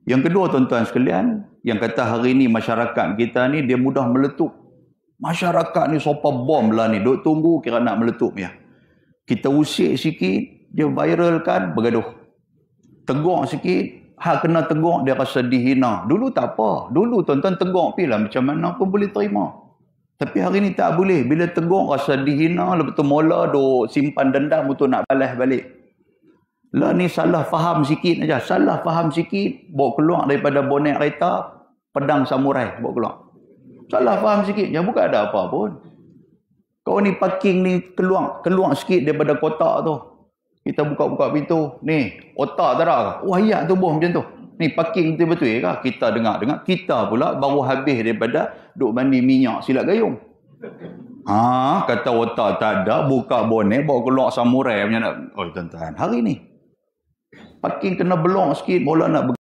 Yang kedua, tuan-tuan sekalian, yang kata hari ni masyarakat kita ni dia mudah meletup. Masyarakat ni sopa bom lah ni, duk tunggu kira nak meletup ya. Kita usik sikit, dia viralkan, bergaduh. Tegur sikit, hak kena tegur dia rasa dihina. Dulu tak apa. Dulu tuan-tuan tegur pilah macam mana pun boleh terima. Tapi hari ni tak boleh. Bila tegur rasa dihina, lepas tu mula duk simpan dendam untuk nak balas balik. Lah ni salah faham sikit aja, salah faham sikit, bawa keluar daripada bonet kereta, pedang samurai bawa keluar. Salah faham sikit, yang bukan ada apa pun. Kau ni parking ni keluar sikit daripada kotak tu. Kita buka-buka pintu, ni otak tak ada. Wah, ayat tubuh macam tu. Ni parking betul-betul ke? Kita dengar, kita pula baru habis daripada duk mandi minyak silat gayung. Kata otak tak ada, buka bonet, bawa keluar samurai macam nak. Oh tuan-tuan, hari ni parking kena belok sikit, bola nak